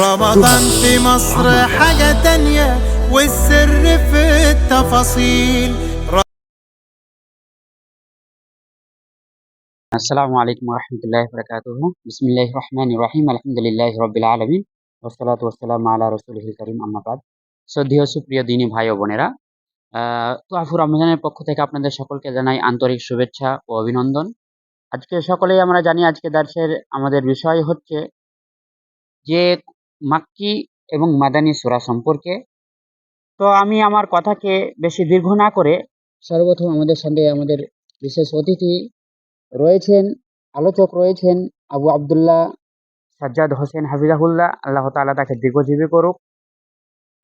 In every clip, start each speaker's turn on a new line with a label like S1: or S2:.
S1: رمضان في مصر حاجة تانية والسر في التفاصيل.
S2: আসসালামু আলাইকুম ওয়া রাহমাতুল্লাহি ওয়া বারাকাতুহু। বিসমিল্লাহির রহমানির রহিম। আলহামদুলিল্লাহি রাব্বিল আলামিন। ওয়াসসালাতু ওয়াসসালামু আলা রাসূলিহিল কারীম, আম্মা বাদ। শ্রদ্ধেয় সুপ্রিয় দ্বীনী ভাই ও বোনেরা, তুহাফু রমজানের পক্ষ থেকে আপনাদের সকলকে জানাই আন্তরিক শুভেচ্ছা ও অভিনন্দন। আজকে সকলেই আমরা জানি আজকে দার্সের আমাদের বিষয় হচ্ছে যে মাক্কি এবং মাদানী সূরা সম্পর্কে। তো আমি আমার কথাকে বেশি দীর্ঘ না করে সর্বপ্রথম আমাদের সঙ্গে আমাদের বিশেষ অতিথি রয়েছেন, আলোচক রয়েছেন আবু আব্দুল্লাহ সাজ্জাদ হোসেন হাফিজাহুল্লাহ, আল্লাহ তাআলা তাকে দীর্ঘজীবী করুক।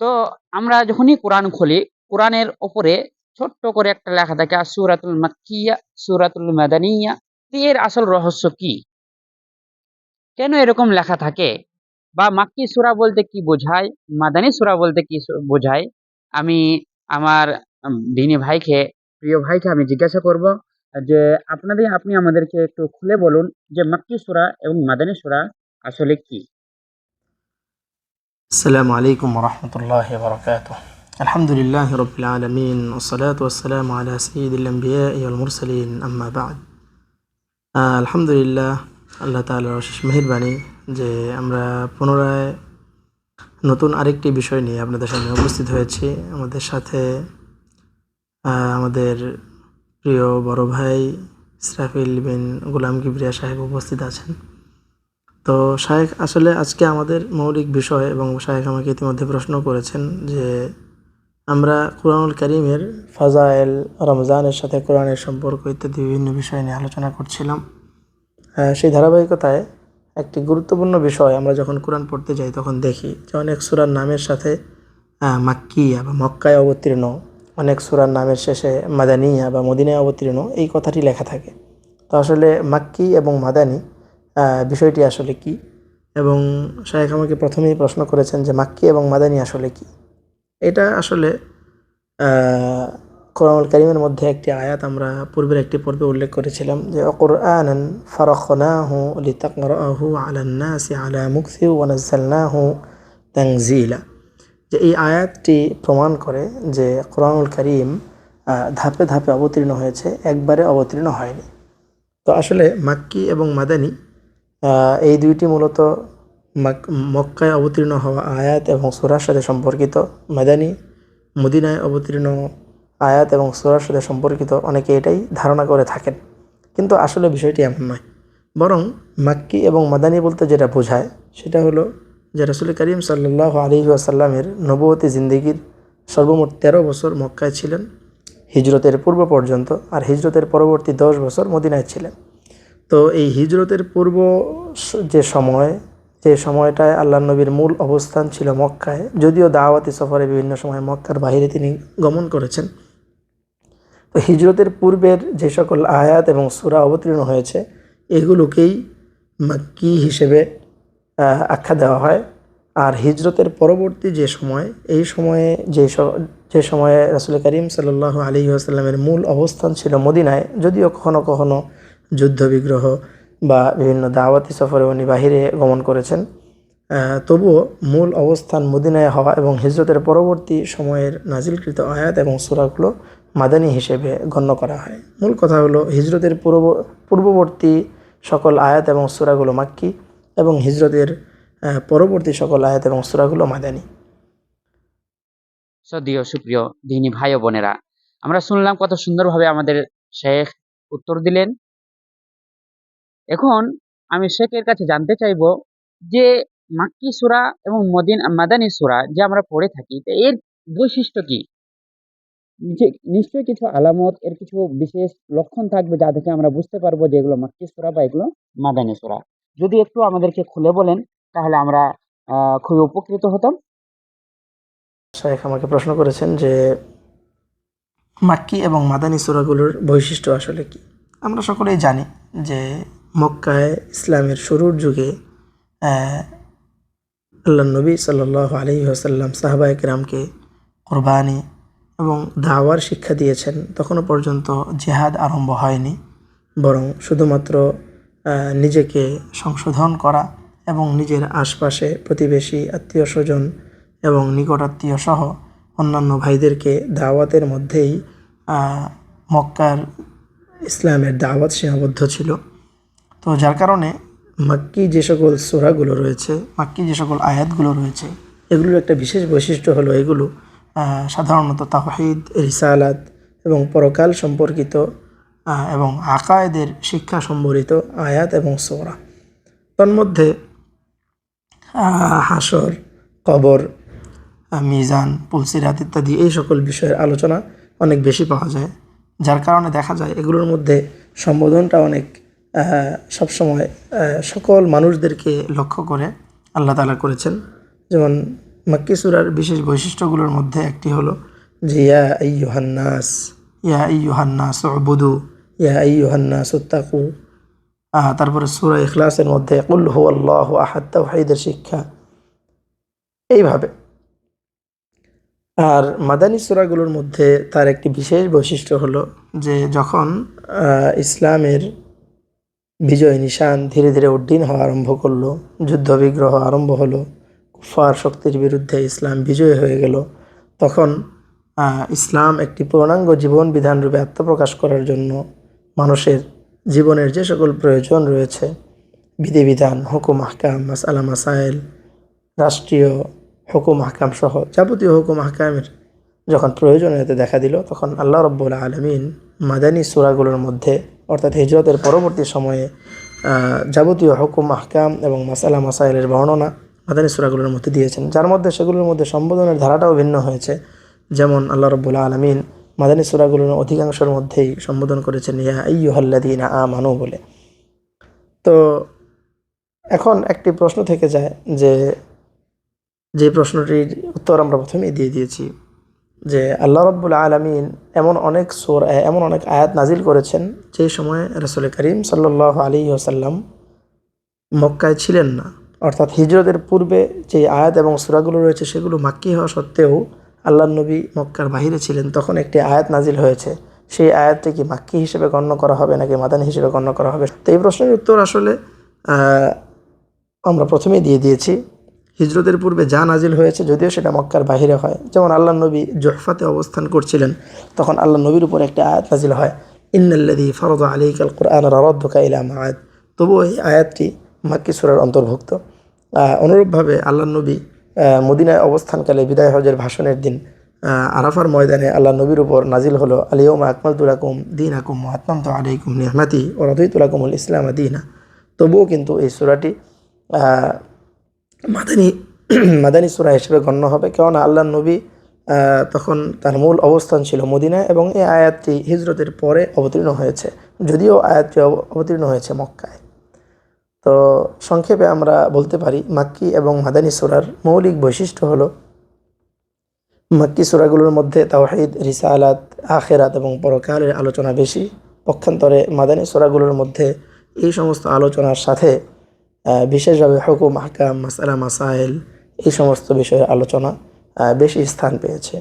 S2: তো আমরা যখনই কোরআন খুলি, কোরআনের উপরে ছোট্ট করে একটা লেখা থাকে সূরাতুল মাক্কিয়া, সূরাতুল মাদানিয়া। তো এর আসল রহস্য কি? কেন এরকম লেখা থাকে? বা মাক্কি সূরা বলতে কি বোঝায়? মাদানী সূরা বলতে কি বোঝায়? আমি আমার দ্বীনী ভাইকে, প্রিয় ভাইকে আমি জিজ্ঞাসা করব যে আপনি আমাদেরকে একটু খুলে বলুন যে মাক্কি সূরা এবং মাদানী সূরা আসলে কি?
S3: السلام عليكم ورحمة الله وبركاته. الحمد لله رب العالمين والصلاة والسلام على سيد الأنبياء والمرسلين أما بعد. আলহামদুলিল্লাহ, আল্লাহ তাআলার অশেষ মেহেরবানি যে আমরা পুনরায় নতুন আরেকটি বিষয় নিয়ে আপনাদের সামনে উপস্থিত হয়েছি। আমাদের সাথে আমাদের প্রিয় বড় ভাই ইসরাফিল বিন গোলাম কিবরিয়া সাহেব উপস্থিত আছেন। তো শায়েখ আসলে আজকে আমাদের মৌলিক বিষয়, এবং শায়েখ আমাকে ইতিমধ্যে প্রশ্ন করেছেন যে আমরা কুরআনুল কারীমের ফাজায়েল, রমজানের সাথে কোরআনের সম্পর্ক ইত্যাদি বিভিন্ন বিষয় নিয়ে আলোচনা করছিলাম। সেই ধারাবাহিকতায় একটি গুরুত্বপূর্ণ বিষয়, আমরা যখন কোরআন পড়তে যাই তখন দেখি যে অনেক সূরার নামের সাথে মাক্কিয়া বা মক্কায় অবতীর্ণ, অনেক সূরার নামের শেষে মাদানিয়া বা মদিনায় অবতীর্ণ এই কথাটি লেখা থাকে। তো আসলে মাক্কি এবং মাদানী বিষয়টি আসলে কি, এবং শায়েখ আমাকে প্রথমেই প্রশ্ন করেছেন যে মাক্কি এবং মাদানী আসলে কি। এটা আসলে কোরআনুল কারীমের মধ্যে একটি আয়াত আমরা পূর্বের একটি পর্বে উল্লেখ করেছিলাম যে কুরআনান ফারাখনাহু লিতাকরাহু আলান নাসি আলা মুকসি ওয়া নাযালনাহু তানজিলা। যে এই আয়াতটি প্রমাণ করে যে কোরআনুল কারীম ধাপে ধাপে অবতীর্ণ হয়েছে, একবারে অবতীর্ণ হয়নি। তো আসলে মাক্কি এবং মাদানী এই দুইটি মূলত মক্কায় অবতীর্ণ হওয়া আয়াত এবং সূরার সাথে সম্পর্কিত। মাদানী মদিনায় অবতীর্ণ আয়াত এবং সূরার সাথে সম্পর্কিত, অনেকে এটাই ধারণা করে থাকেন, কিন্তু আসলে বিষয়টি এমন নয়। বরং মাক্কি এবং মাদানী বলতে যেটা বোঝায় সেটা হলো যে রাসূল করিম সাল্লাল্লাহু আলাইহি ওয়াসাল্লামের নবুয়তি জিন্দেগির সর্বমোট 13 বছর মক্কায় ছিলেন হিজরতের পূর্ব পর্যন্ত, আর হিজরতের পরবর্তী 10 বছর মদিনায় ছিলেন। তো এই হিজরতের পূর্ব যে সময়টায় আল্লাহ নবীর মূল অবস্থান ছিল মক্কায়, যদিও দাওয়াতি সফরে বিভিন্ন সময় মক্কার বাইরে তিনি গমন করেছেন। তো হিজরতের পূর্বের যে সকল আয়াত এবং সূরা অবতীর্ণ হয়েছে এগুলোকেই মাক্কি হিসেবে আখ্যা দেওয়া হয়। আর হিজরতের পরবর্তী যে সময়, এই সময়ে যে সময়ে রাসূল করিম সাল্লাল্লাহু আলাইহি ওয়াসাল্লামের মূল অবস্থান ছিল মদিনায়, যদিও কখনো কখনো যুদ্ধ বিগ্রহ বা বিভিন্ন দাওয়াতি সফরে উনি বাহিরে গমন করেছেন, তবুও মূল অবস্থান মদিনায় হওয়া এবং হিজরতের পরবর্তী সময়ের নাজিলকৃত আয়াত এবং সূরাগুলো মাদানী হিসেবে গণ্য করা হয়। মূল কথা হলো হিজরতের পূর্ববর্তী সকল আয়াত এবং সূরাগুলো মাক্কি এবং হিজরতের পরবর্তী সকল আয়াত এবং সূরাগুলো মাদানী।
S2: শ্রদ্ধেয় সুপ্রিয় দ্বীনী ভাই ও বোনেরা, আমরা শুনলাম কত সুন্দরভাবে আমাদের শেখ উত্তর দিলেন। এখন আমি শেখের কাছে জানতে চাইবো যে মাক্কি সূরা এবং মাদানী সূরা যে আমরা পড়ে থাকি, তো এর বৈশিষ্ট্য কি? যে নিশ্চয়ই কিছু আলামত, এর কিছু বিশেষ লক্ষণ থাকবে যা দেখে আমরা বুঝতে পারবো যে এগুলো মাক্কি সূরা বা এগুলো মাদানী সূরা। যদি একটু আমাদেরকে খুলে বলেন তাহলে আমরা খুবই উপকৃত হতাম।
S3: শায়েখ আমাকে প্রশ্ন করেছেন যে মাক্কি এবং মাদানী সূরাগুলোর বৈশিষ্ট্য আসলে কি। আমরা সকলেই জানি যে মক্কায় ইসলামের শুরুর যুগে আল্লাহ নবী সাল্লাল্লাহু আলাইহি ওয়াসাল্লাম সাহাবায়ে কেরামকে কুরবানি এবং দাওয়ার শিক্ষা দিয়েছেন। তখনও পর্যন্ত জিহাদ আরম্ভ হয়নি, বরং শুধুমাত্র নিজেকে সংশোধন করা এবং নিজের আশপাশে প্রতিবেশী, আত্মীয় স্বজন এবং নিকটাত্মীয় সহ অন্যান্য ভাইদেরকে দাওয়াতের মধ্যেই মক্কার ইসলামের দাওয়াত সীমাবদ্ধ ছিল। তো যার কারণে মাক্কি যে সকল সূরাগুলো রয়েছে, মাক্কি যে সকল আয়াতগুলো রয়েছে, এগুলোর একটা বিশেষ বৈশিষ্ট্য হলো এগুলো সাধারণত তাওহীদ, রিসালাত এবং পরকাল সম্পর্কিত এবং আকায়েদের শিক্ষা সম্বলিত আয়াত এবং সূরা। তন্মধ্যে হাসর, কবর, মিজান, পুলসিরাত ইত্যাদি এই সকল বিষয়ের আলোচনা অনেক বেশি পাওয়া যায়, যার কারণে দেখা যায় এগুলোর মধ্যে সম্বোধনটা অনেক সবসময় সকল মানুষদেরকে লক্ষ্য করে আল্লাহ তাআলা করেছেন। যেমন মাক্কি সূরার বিশেষ বৈশিষ্ট্যগুলোর মধ্যে একটি হলো যে ইয়া আইয়ুহান নাস, ইয়া আইয়ুহান নাস উবুদু, ইয়া আইয়ুহান নাস ইত্তাকু। তারপরে সূরা ইখলাসের মধ্যে কুল হুয়াল্লাহু আহাদ, তাওহীদের শিক্ষা, এইভাবে। আর মাদানী সূরাগুলোর মধ্যে তার একটি বিশেষ বৈশিষ্ট্য হলো যে যখন ইসলামের বিজয় নিশান ধীরে ধীরে উড্ডীন হওয়া আরম্ভ করলো, যুদ্ধ বিগ্রহ আরম্ভ হলো, কুফার শক্তির বিরুদ্ধে ইসলাম বিজয় হয়ে গেল, তখন ইসলাম একটি পূর্ণাঙ্গ জীবন বিধান রূপে আত্মপ্রকাশ করার জন্য মানুষের জীবনের যে সকল প্রয়োজন রয়েছে, বিধিবিধান, হুকুম আহকাম, মাসআলা মাসাইল, রাষ্ট্রীয় হুকুম আহকাম সহ যাবতীয় হুকুম আহকামের যখন প্রয়োজনীয়তা দেখা দিল, তখন আল্লাহ রাব্বুল আলামিন মাদানী সূরাগুলোর মধ্যে অর্থাৎ হিজরতের পরবর্তী সময়ে যাবতীয় হুকুম আহকাম এবং মাসালা মাসাইলের বর্ণনা মাদানী সূরাগুলোর মধ্যে দিয়েছেন, যার মধ্যে সেগুলোর মধ্যে সম্বোধনের ধারাটাও ভিন্ন হয়েছে। যেমন আল্লাহ রাব্বুল আলামিন মাদানী সূরাগুলোর অধিকাংশের মধ্যেই সম্বোধন করেছেন ইয়া আইয়ুহাল্লাযীনা আমানু বলে। তো এখন একটি প্রশ্ন থেকে যায় যে প্রশ্নটির উত্তর আমরা প্রথমেই দিয়ে দিয়েছি, যে আল্লাহ রাব্বুল আলামিন এমন অনেক আয়াত নাজিল করেছেন যেই সময়ে রাসূল করিম সাল্লাল্লাহু আলাইহি ওয়াসাল্লাম মক্কায় ছিলেন না, অর্থাৎ হিজরতের পূর্বে যে আয়াত এবং সূরাগুলো রয়েছে সেগুলো মাক্কি হওয়া সত্ত্বেও আল্লাহর নবী মক্কার বাহিরে ছিলেন, তখন একটি আয়াত নাজিল হয়েছে। সেই আয়াতটি কি মাক্কি হিসেবে গণ্য করা হবে নাকি মাদানী হিসেবে গণ্য করা হবে? তো এই প্রশ্নের উত্তর আসলে আমরা প্রথমেই দিয়ে দিয়েছি। হিজরতের পূর্বে যা নাজিল হয়েছে, যদিও সেটা মক্কার বাহিরে হয়, যেমন আল্লাহ নবী জুহফাতে অবস্থান করছিলেন, তখন আল্লাহ নবীর উপর একটা আয়াত নাজিল হয়, ইন্নাল্লাযী ফারাদা আলাইকাল কুরআন লারাদ্দুকা ইলা মাআদ। তবুও এই আয়াতটি মাক্কি সূরার অন্তর্ভুক্ত। অনুরূপভাবে আল্লাহ নবী মদিনায় অবস্থানকালে বিদায় হজের ভাষণের দিন আরাফার ময়দানে আল্লাহ নবীর উপর নাজিল হলো আল-ইয়াওমা আকমালতু লাকুম দীনাকুম ওয়া আতমামতু আলাইকুম নি'মাতি ওয়া রাদিতু লাকুমুল ইসলামা দীনা। তবুও কিন্তু এই সূরাটি মাদানী মাদানী সূরা হিসেবে গণ্য হবে, কেননা আল্লাহ নবী তখন তার মূল অবস্থান ছিল মদিনায় এবং এই আয়াতটি হিজরতের পরে অবতীর্ণ হয়েছে, যদিও আয়াতটি অবতীর্ণ হয়েছে মক্কায়। তো সংক্ষেপে আমরা বলতে পারি মাক্কি এবং মাদানী সূরার মৌলিক বৈশিষ্ট্য হলো মাক্কি সূরাগুলোর মধ্যে তাওহীদ, রিসালাত, আখিরাত এবং পরকালের আলোচনা বেশি। পক্ষান্তরে মাদানী সূরাগুলোর মধ্যে এই সমস্ত আলোচনার সাথে বিশেষভাবে হুকুম আহকাম, মাসআলা মাসাইল, এই সমস্ত বিষয়ের আলোচনা বেশি স্থান পেয়েছে।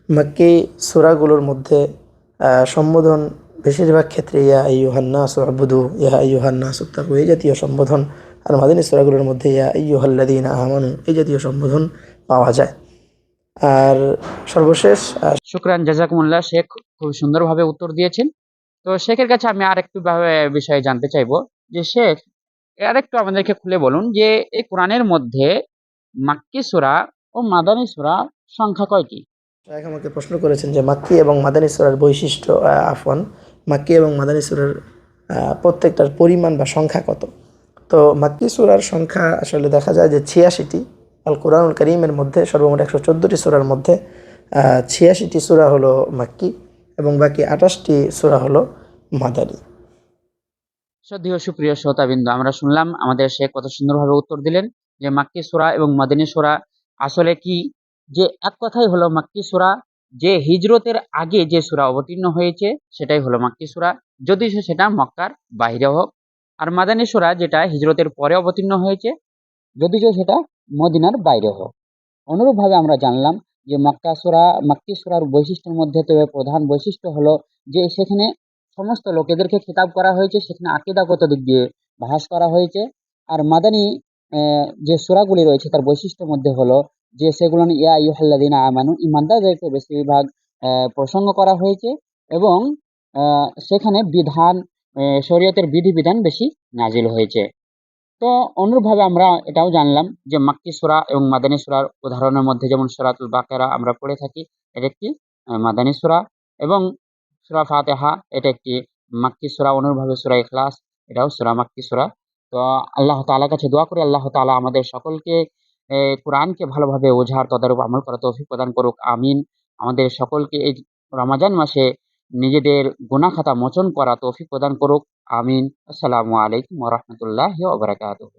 S3: মাক্কি সূরাগুলোর মধ্যে সম্বোধন বেশিরভাগ ক্ষেত্রে ইয়া আইয়ুহান নাস উবুদু, ইয়া আইয়ুহান নাস ইত্তাকু এই জাতীয় সম্বোধন, আর মাদানী সূরাগুলোর মধ্যে ইয়া আইয়ুহাল্লাযীনা আমানু এই জাতীয় সম্বোধন পাওয়া যায়। আর সর্বশেষ
S2: শুকরান, জাযাকুমুল্লাহ। শেখ খুব সুন্দরভাবে উত্তর দিয়েছেন। তো শেখের কাছে আমি আরেকটু বিষয়ে জানতে চাইবো যে শেখ আরেকটু আমাদেরকে খুলে বলুন যে এই কোরআনের মধ্যে মাক্কি সূরা ও মাদানী সূরা সংখ্যা কয়টি?
S3: শায়েখ আমাকে প্রশ্ন করেছেন যে মাক্কি এবং মাদানী সূরার বৈশিষ্ট্য, মাক্কি এবং মাদানী সূরার প্রত্যেকটার পরিমাণ বা সংখ্যা কত। তো মাক্কি সূরার সংখ্যা আসলে দেখা যায় যে ৮৬টি। আল কোরআনুল কারীমের মধ্যে সর্বমোট ১১৪টি সূরার মধ্যে ৮৬টি সূরা হলো মাক্কি এবং বাকি ২৮টি সূরা হলো মাদানী।
S2: শ্রদ্ধেয় সুপ্রিয় শ্রোতাবৃন্দ, আমরা শুনলাম আমাদের শেখ কত সুন্দরভাবে উত্তর দিলেন যে মাক্কি সূরা এবং মাদানী সূরা আসলে কি। যে এক কথাই হলো মাক্কি সূরা যে হিজরতের আগে যে সূরা অবতীর্ণ হয়েছে সেটাই হলো মাক্কি সূরা, যদি সেটা মক্কার বাইরে হোক। আর মাদানী সূরা যেটা হিজরতের পরে অবতীর্ণ হয়েছে, যদিও সেটা মদিনার বাইরে হোক। অনুরূপভাবে আমরা জানলাম যে মাক্কি সূরার বৈশিষ্ট্যের মধ্যে তবে প্রধান বৈশিষ্ট্য হলো যে সেখানে সমস্ত লোকেদেরকে খেতাব করা হয়েছে, সেখানে আকীদাগত দিক দিয়ে বাহাস করা হয়েছে। আর মাদানী যে সূরাগুলি রয়েছে তার বৈশিষ্ট্যের মধ্যে হলো যে সেগুলো ইয়া আইয়ুহাল্লাযীনা আমানু ঈমানদারদেরকে বেশিরভাগ প্রসঙ্গ করা হয়েছে এবং সেখানে বিধান শরীয়তের বিধিবিধান বেশি নাজিল হয়েছে। তো অনুরূপভাবে আমরা এটাও জানলাম যে মাক্কি সূরা এবং মাদানী সূরার উদাহরণের মধ্যে যেমন সূরাতুল বাকারা আমরা পড়ে থাকি, এটা একটি মাদানী সূরা, এবং সূরা ফাতিহা এটা একটি মাক্কি সূরা। অনুরূপভাবে সূরা ইখলাস এটাও সূরা মাক্কি সূরা। তো আল্লাহ তাআলার কাছে দোয়া করি আল্লাহ তাআলা আমাদের সকলকে কোরআনকে ভালোভাবে বোঝার তদারূপ আমল করার তৌফিক প্রদান করুক। আমিন। আমাদের সকলকে এই রমাজান মাসে নিজেদের গুনাহ খাতা মোচন করা তৌফিক প্রদান করুক। আমিন। আসসালামু আলাইকুম ওয়া রাহমাতুল্লাহি ওয়া বারাকাতুহু।